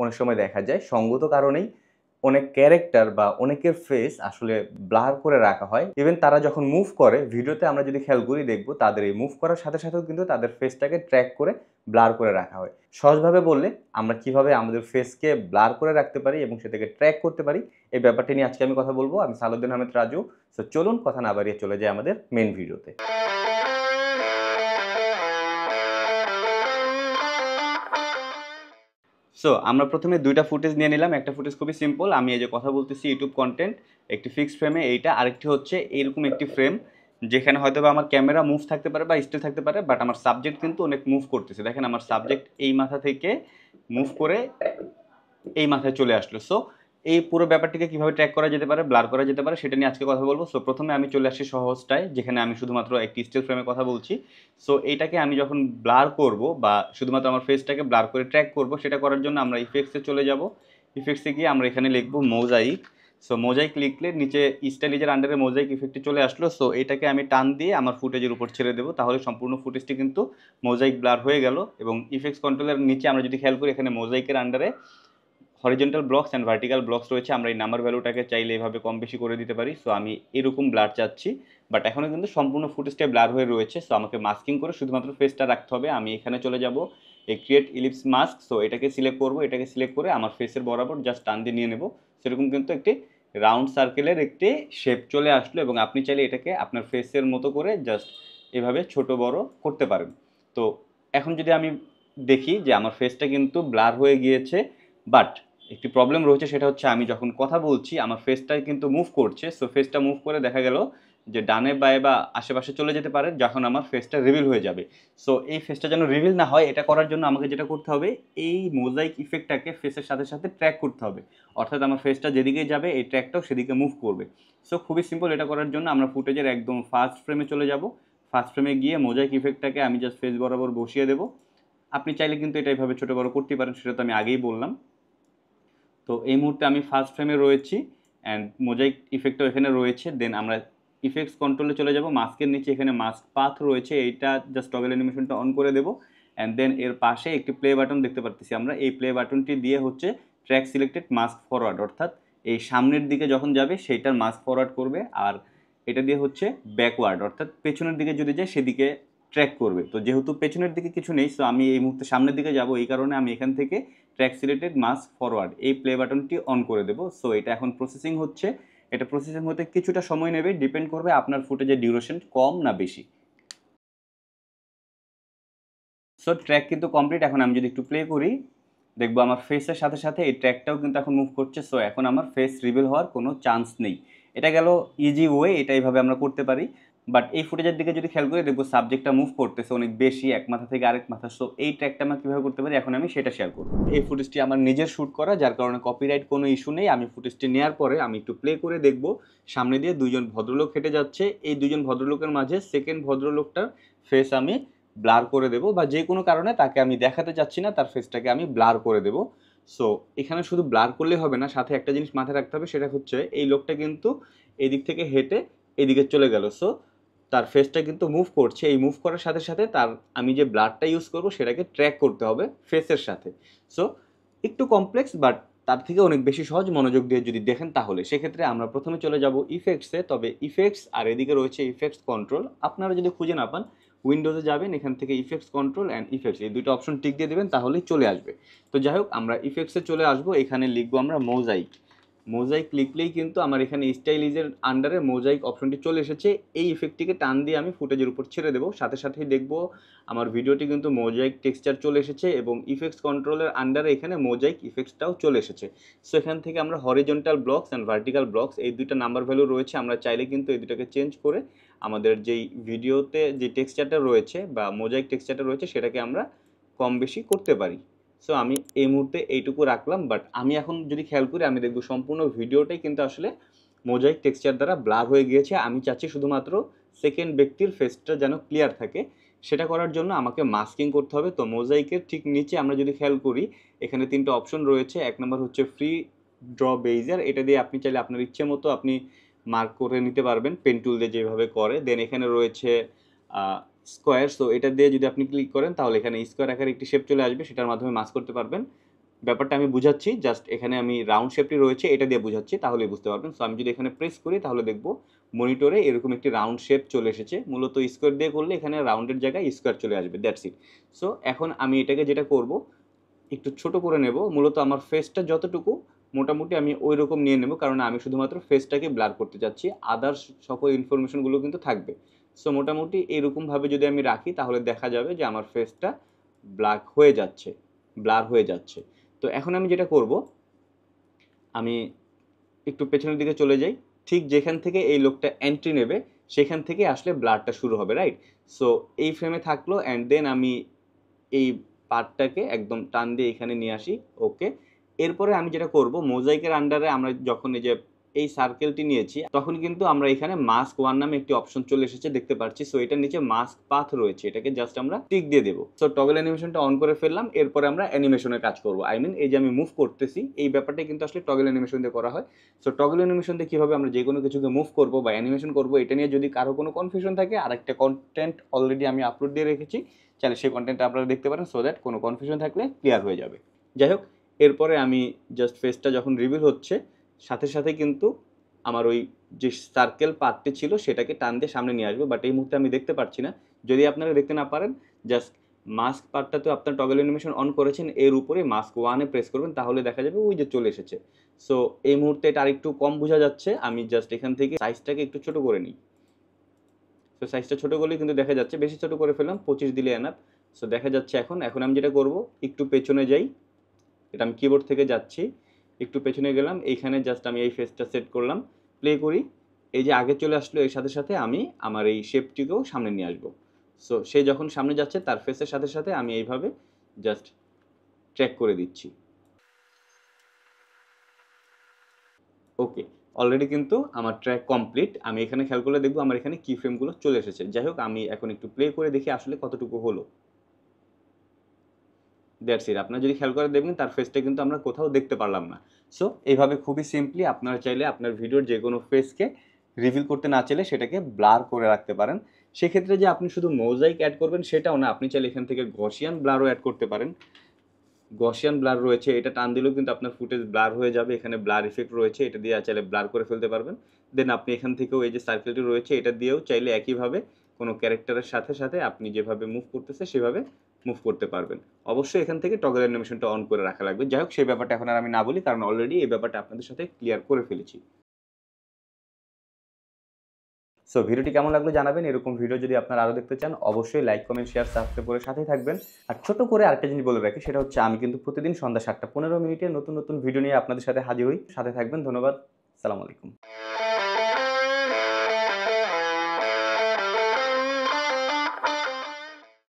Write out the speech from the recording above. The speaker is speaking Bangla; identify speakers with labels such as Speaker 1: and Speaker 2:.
Speaker 1: অনেক সময় দেখা যায় সঙ্গত কারণেই অনেক ক্যারেক্টার বা অনেকের ফেস আসলে ব্লার করে রাখা হয়। ইভেন তারা যখন মুভ করে ভিডিওতে আমরা যদি খেয়াল করি দেখব তাদের এই মুভ করার সাথে সাথেও কিন্তু তাদের ফেসটাকে ট্র্যাক করে ব্লার করে রাখা হয়। সহজভাবে বললে আমরা কিভাবে আমাদের ফেসকে ব্লার করে রাখতে পারি এবং সেটাকে ট্র্যাক করতে পারি এই ব্যাপারটি নিয়ে আজকে আমি কথা বলবো। আমি সালাউদ্দিন আহমেদ রাজু। সো চলুন কথা না বাড়িয়ে চলে যাই আমাদের মেইন ভিডিওতে। সো আমরা প্রথমে ২ টা ফুটেজ নিয়ে নিলাম। একটা ফুটেজ খুবই সিম্পল। আমি এই যে কথা বলতেছি ইউটিউব কনটেন্ট, একটি ফিক্সড ফ্রেমে এইটা। আরেকটি হচ্ছে এরকম একটি ফ্রেম যেখানে হয়তোবা আমার ক্যামেরা মুভ থাকতে পারে বা স্টিল থাকতে পারে, বাট আমার সাবজেক্ট কিন্তু অনেক মুভ করতেছে। দেখেন আমার সাবজেক্ট এই মাথা থেকে মুভ করে এই মাথায় চলে আসলো। সো এই পুরো ব্যাপারটিকে কিভাবে ট্র্যাক করা যেতে পারে, ব্লার করা যেতে পারে সেটা নিয়ে আজকে কথা বলবো। সো প্রথমে আমি চলে আসছি সহজটায়, যেখানে আমি শুধুমাত্র একটি স্টিল ফ্রেমে কথা বলছি। সো এইটাকে আমি যখন ব্লার করব বা শুধুমাত্র আমার ফেসটাকে ব্লার করে ট্র্যাক করব, সেটা করার জন্য আমরা ইফেক্টসে চলে যাব। ইফেক্টসে গিয়ে আমরা এখানে লিখব মোজাইক। সো মোজাইক লিখলে নিচে স্টাইলিজের আন্ডারে মোজাইক ইফেক্টটি চলে আসলো। সো এটাকে আমি টান দিয়ে আমার ফুটেজের উপর ছেড়ে দেবো, তাহলে সম্পূর্ণ ফুটেজটি কিন্তু মোজাইক ব্লার হয়ে গেল। এবং ইফেক্টস কন্ট্রোলের নিচে আমরা যদি খেয়াল করি এখানে মোজাইকের আন্ডারে horizontal blocks and vertical blocks রয়েছে। আমরা এই নাম্বার ভ্যালুটাকে চাইলে এভাবে কম বেশি করে দিতে পারি। সো আমি এরকম ব্লার চাচ্ছি, বাট এখনও কিন্তু সম্পূর্ণ ফুটেজটা ব্লার হয়ে রয়েছে। সো আমাকে মাস্কিং করে শুধুমাত্র ফেসটা রাখতে হবে। আমি এখানে চলে যাব এই ক্রিয়েট ইলিপস মাস্ক। সো এটাকে সিলেক্ট করব, এটাকে সিলেক্ট করে আমার ফেসের বরাবর জাস্ট টান দিয়ে নিয়ে নেব। সেরকম কিন্তু একটি রাউন্ড সার্কেলের একটি শেপ চলে আসলো এবং আপনি চাইলে এটাকে আপনার ফেসের মতো করে জাস্ট এভাবে ছোট বড় করতে পারেন। তো এখন যদি আমি দেখি যে আমার ফেসটা কিন্তু ব্লার হয়ে গিয়েছে, বাট একটি প্রবলেম রয়েছে, সেটা হচ্ছে আমি যখন কথা বলছি আমার ফেসটা কিন্তু মুভ করছে। সো ফেসটা মুভ করে দেখা গেল যে ডানে বায়ে বা আশেপাশে চলে যেতে পারে যখন আমার ফেসটা রিভিল হয়ে যাবে। সো এই ফেসটা যেন রিভিল না হয়, এটা করার জন্য আমাকে যেটা করতে হবে, এই মোজাইক ইফেক্টটাকে ফেসের সাথে সাথে ট্র্যাক করতে হবে। অর্থাৎ আমার ফেসটা যেদিকে যাবে এই ট্র্যাকটাও সেদিকে মুভ করবে। সো খুবই সিম্পল। এটা করার জন্য আমরা ফুটেজের একদম ফার্স্ট ফ্রেমে চলে যাব। ফার্স্ট ফ্রেমে গিয়ে মোজাইক ইফেক্টটাকে আমি জাস্ট ফেস বরাবর বসিয়ে দেবো। আপনি চাইলে কিন্তু এটা এইভাবে ছোটো বড়ো করতে পারেন, সেটা তো আমি আগেই বললাম। তো এই মুহূর্তে আমি ফার্স্ট ফ্রেমে রয়েছি অ্যান্ড মোজাইক ইফেক্টও এখানে রয়েছে। দেন আমরা ইফেক্টস কন্ট্রোলে চলে যাব। মাস্কের নিচে এখানে মাস্ক পাথ রয়েছে, এইটা জাস্ট টগল অ্যানিমেশনটা অন করে দেবো। অ্যান্ড দেন এর পাশে একটি প্লে বাটন দেখতে পাচ্ছি আমরা। এই প্লে বাটনটি দিয়ে হচ্ছে ট্র্যাক সিলেক্টেড মাস্ক ফরওয়ার্ড, অর্থাৎ এই সামনের দিকে যখন যাবে সেইটার মাস্ক ফরওয়ার্ড করবে। আর এটা দিয়ে হচ্ছে ব্যাকওয়ার্ড, অর্থাৎ পেছনের দিকে যদি যায় সেদিকে ট্র্যাক করবে। তো যেহেতু পেছনের দিকে কিছু নেই, সো আমি এই মুহূর্তে সামনের দিকে যাব, এই কারণে আমি এখান থেকে ট্র্যাক সিলেক্টেড মাস্ক ফরওয়ার্ড এই প্লে বাটনটি অন করে দেবো। সো এটা এখন প্রসেসিং হচ্ছে। এটা প্রসেসিং হতে কিছুটা সময় নেবে, ডিপেন্ড করবে আপনার ফুটেজের ডিউরেশন কম না বেশি। সো ট্র্যাক কিন্তু কমপ্লিট। এখন আমি যদি একটু প্লে করি দেখবো আমার ফেসের সাথে সাথে এই ট্র্যাকটাও কিন্তু এখন মুভ করছে। সো এখন আমার ফেস রিভিল হওয়ার কোনো চান্স নেই। এটা গেল ইজি ওয়ে, এটা এইভাবে আমরা করতে পারি। বাট এই ফুটেজের দিকে যদি খেয়াল করে দেখবো সাবজেক্টটা মুভ করতেছে অনেক বেশি এক মাথা থেকে আরেক মাথা। সো এই ট্র্যাকটা আমরা কীভাবে করতে পারি এখন আমি সেটা শেয়ার করবো। এই ফুটেজটি আমার নিজের শ্যুট করা, যার কারণে কপিরাইট কোনো ইস্যু নেই। আমি ফুটেজটি নেওয়ার পরে আমি একটু প্লে করে দেখবো সামনে দিয়ে দুইজন ভদ্রলোক হেঁটে যাচ্ছে। এই দুজন ভদ্রলোকের মাঝে সেকেন্ড ভদ্রলোকটার ফেস আমি ব্লার করে দেবো, বা যে কোনো কারণে তাকে আমি দেখাতে চাচ্ছি না, তার ফেসটাকে আমি ব্লার করে দেবো। সো এখানে শুধু ব্লার করলে হবে না, সাথে একটা জিনিস মাথায় রাখতে হবে, সেটা হচ্ছে এই লোকটা কিন্তু এদিক থেকে হেঁটে এদিকে চলে গেল। সো তার ফেসটা কিন্তু মুভ করছে। এই মুভ করার সাথে সাথে তার আমি যে ব্লারটা ইউজ করবো সেটাকে ট্র্যাক করতে হবে ফেসের সাথে। সো একটু কমপ্লেক্স, বাট তার থেকে অনেক বেশি সহজ মনোযোগ দিয়ে যদি দেখেন তাহলে। সেক্ষেত্রে আমরা প্রথমে চলে যাব ইফেক্টসে। তবে ইফেক্টস আর এদিকে রয়েছে ইফেক্টস কন্ট্রোল। আপনারা যদি খুঁজে না পান উইন্ডোজে যাবেন, এখান থেকে ইফেক্টস কন্ট্রোল অ্যান্ড ইফেক্টস এই দুটো অপশন টিক দিয়ে দেবেন, তাহলেই চলে আসবে। তো যাই হোক, আমরা ইফেক্টসে চলে আসবো। এখানে লিখবো আমরা মোজাইক। মোজাইক লিখলেই কিন্তু আমার এখানে স্টাইলিজের আন্ডারে মোজাইক অপশনটি চলে এসেছে। এই ইফেক্টটিকে টান দিয়ে আমি ফুটেজের উপর ছেড়ে দেবো, সাথে সাথেই দেখবো আমার ভিডিওটি কিন্তু মোজাইক টেক্সচার চলে এসেছে এবং ইফেক্টস কন্ট্রোলের আন্ডারে এখানে মোজাইক ইফেক্টসটাও চলে এসেছে। সো এখান থেকে আমরা horizontal blocks and vertical blocks এই দুইটা নাম্বার ভ্যালু রয়েছে, আমরা চাইলে কিন্তু এই দুটাকে চেঞ্জ করে আমাদের যেই ভিডিওতে যে টেক্সচারটা রয়েছে বা মোজাইক টেক্সচারটা রয়েছে সেটাকে আমরা কম বেশি করতে পারি। সো আমি এই মুহূর্তে এইটুকু রাখলাম, বাট আমি এখন যদি খেয়াল করি আমি দেখব সম্পূর্ণ ভিডিওটাই কিন্তু আসলে মোজাইক টেক্সচার দ্বারা ব্লার হয়ে গিয়েছে। আমি চাচ্ছি শুধুমাত্র সেকেন্ড ব্যক্তির ফেসটা যেন ক্লিয়ার থাকে। সেটা করার জন্য আমাকে মাস্কিং করতে হবে। তো মোজাইকের ঠিক নিচে আমরা যদি খেয়াল করি এখানে তিনটা অপশন রয়েছে। এক নম্বর হচ্ছে ফ্রি ড্র বেইজার, এটা দিয়ে আপনি চাইলে আপনার ইচ্ছে মতো আপনি মার্ক করে নিতে পারবেন পেন টুল দিয়ে যেভাবে করে। দেন এখানে রয়েছে স্কোয়ার। সো এটা দিয়ে যদি আপনি ক্লিক করেন তাহলে এখানে স্কোয়ার আকারে একটি শেপ চলে আসবে, সেটার মাধ্যমে মাস্ক করতে পারবেন। ব্যাপারটা আমি বুঝাচ্ছি, জাস্ট এখানে আমি রাউন্ড শেপটি রয়েছে এটা দিয়ে বুঝাচ্ছি, তাহলেই বুঝতে পারবেন। সো আমি যদি এখানে প্রেস করি তাহলে দেখব মনিটরে এরকম একটি রাউন্ড শেপ চলে এসেছে। মূলত স্কোয়ার দিয়ে করলে এখানে রাউন্ডের জায়গায় স্কোয়ার চলে আসবে, দ্যাটস ইট। সো এখন আমি এটাকে যেটা করব, একটু ছোট করে নেব। মূলত আমার ফেসটা যতটুকু মোটামুটি আমি ওই রকম নিয়ে নেব, কারণ আমি শুধুমাত্র ফেসটাকে ব্লার করতে চাচ্ছি, আদার্স সকল ইনফরমেশনগুলো কিন্তু থাকবে। সো মোটামুটি এরকমভাবে যদি আমি রাখি তাহলে দেখা যাবে যে আমার ফেসটা ব্ল্যাক হয়ে যাচ্ছে, ব্লার হয়ে যাচ্ছে। তো এখন আমি যেটা করব, আমি একটু পেছনের দিকে চলে যাই, ঠিক যেখান থেকে এই লোকটা এন্ট্রি নেবে সেখান থেকে আসলে ব্লারটা শুরু হবে, রাইট? সো এই ফ্রেমে থাকলো, অ্যান্ড দেন আমি এই পার্টটাকে একদম টান দিয়ে এখানে নিয়ে আসি, ওকে। এরপরে আমি যেটা করব, মোজাইকের আন্ডারে আমরা যখন এই যে এই সার্কেলটি নিয়েছি তখন কিন্তু আমরা এখানে মাস্ক ওয়ান নামে একটি অপশন চলে এসেছে দেখতে পাচ্ছি। সো এটার নিচে মাস্ক পাথ রয়েছে, এটাকে জাস্ট আমরা টিক দিয়ে দেবো। সো টগল অ্যানিমেশনটা অন করে ফেললাম। এরপরে আমরা অ্যানিমেশনের কাজ করব, আই মিন এই যে আমি মুভ করতেছি এই ব্যাপারটা কিন্তু আসলে টগল অ্যানিমেশন দিয়ে করা হয়। সো টগল অ্যানিমেশন দিয়ে কীভাবে আমরা যে কোনো কিছুকে মুভ করবো বা অ্যানিমেশন করবো এটা নিয়ে যদি কারো কোনো কনফিউশন থাকে, আরেকটা কন্টেন্ট অলরেডি আমি আপলোড দিয়ে রেখেছি, চাইলে সেই কন্টেন্টটা আপনারা দেখতে পারেন, সো দ্যাট কোনো কনফিউশন থাকলে ক্লিয়ার হয়ে যাবে। যাই হোক, এরপরে আমি জাস্ট ফেসটা যখন রিভিল হচ্ছে সাথে সাথে কিন্তু আমার ওই যে সার্কেল পার্টটি ছিল সেটাকে টান দিয়ে সামনে নিয়ে আসবো, বাট এই মুহূর্তে আমি দেখতে পাচ্ছি না। যদি আপনারা দেখতে না পারেন, জাস্ট মাস্ক পার্টটা তো আপনার টগল অ্যানিমেশন অন করেছেন, এর উপরে মাস্ক ওয়ানে প্রেস করবেন, তাহলে দেখা যাবে ওই যে চলে এসেছে। সো এই মুহূর্তে এটা আরেকটু কম বোঝা যাচ্ছে, আমি জাস্ট এখান থেকে সাইজটাকে একটু ছোট করে নিই। তো সাইজটা ছোটো করলেই কিন্তু দেখা যাচ্ছে, বেশি ছোটো করে ফেললাম, 25 দিলে এনাফ। সো দেখা যাচ্ছে এখন আমি যেটা করব, একটু পেছনে যাই, এটা আমি কিবোর্ড থেকে যাচ্ছি, একটু পেছনে গেলাম, এইখানে জাস্ট আমি এই ফেসটা সেট করলাম, প্লে করি, এই যে আগে চলে আসলো, এর সাথে সাথে আমি আমার এই শেপটিকেও সামনে নিয়ে আসবো। সো সে যখন সামনে যাচ্ছে তার ফেসের সাথে সাথে আমি এইভাবে জাস্ট ট্র্যাক করে দিচ্ছি, ওকে। অলরেডি কিন্তু আমার ট্র্যাক কমপ্লিট। আমি এখানে খেয়াল করলে দেখবো আমার এখানে কি ফ্রেমগুলো চলে এসেছে। যাই হোক, আমি এখন একটু প্লে করে দেখি আসলে কতটুকু হলো। That's it. আপনারা যদি খেয়াল করে দেখবেন তার ফেসটা কিন্তু আমরা কোথাও দেখতে পারলাম না। সো এইভাবে খুবই সিম্পলি আপনারা চাইলে আপনার ভিডিওর যে কোনো ফেসকে রিভিল করতে না চাইলে সেটাকে ব্লার করে রাখতে পারেন। সেক্ষেত্রে যে আপনি শুধু মোজাইক অ্যাড করবেন সেটাও না, আপনি চাইলে এখান থেকে গসিয়ান ব্লারও অ্যাড করতে পারেন। গসিয়ান ব্লার রয়েছে, এটা টান দিলেও কিন্তু আপনার ফুটেজ ব্লার হয়ে যাবে। এখানে ব্লার ইফেক্ট রয়েছে, এটা দিয়ে চাইলে ব্লার করে ফেলতে পারবেন। দেন আপনি এখান থেকেও এই যে সার্কেলটি রয়েছে এটা দিয়েও চাইলে একইভাবে কোনো ক্যারেক্টারের সাথে সাথে আপনি যেভাবে মুভ করতেছে সেভাবে মুভ করতে পারবেন। অবশ্যই এখান থেকে টগল অ্যানিমেশনটা অন করে রাখা লাগবে। যাই হোক, সেই ব্যাপারটা এখন আর আমি না বলি, কারণ অলরেডি এই ব্যাপারটা আপনাদের সাথে ক্লিয়ার করে ফেলেছি। সো ভিডিওটি কেমন লাগলো জানাবেন। এরকম ভিডিও যদি আপনারা আরও দেখতে চান অবশ্যই লাইক, কমেন্ট, শেয়ার, সাবস্ক্রাইব করে সাথেই থাকবেন। আর ছোট করে আরেকটা জিনিস বলে রাখি, সেটা হচ্ছে আমি কিন্তু প্রতিদিন সন্ধ্যা 7টা 15 মিনিটে নতুন নতুন ভিডিও নিয়ে আপনাদের সাথে হাজির হই। সাথে থাকবেন। ধন্যবাদ। আসসালামু আলাইকুম।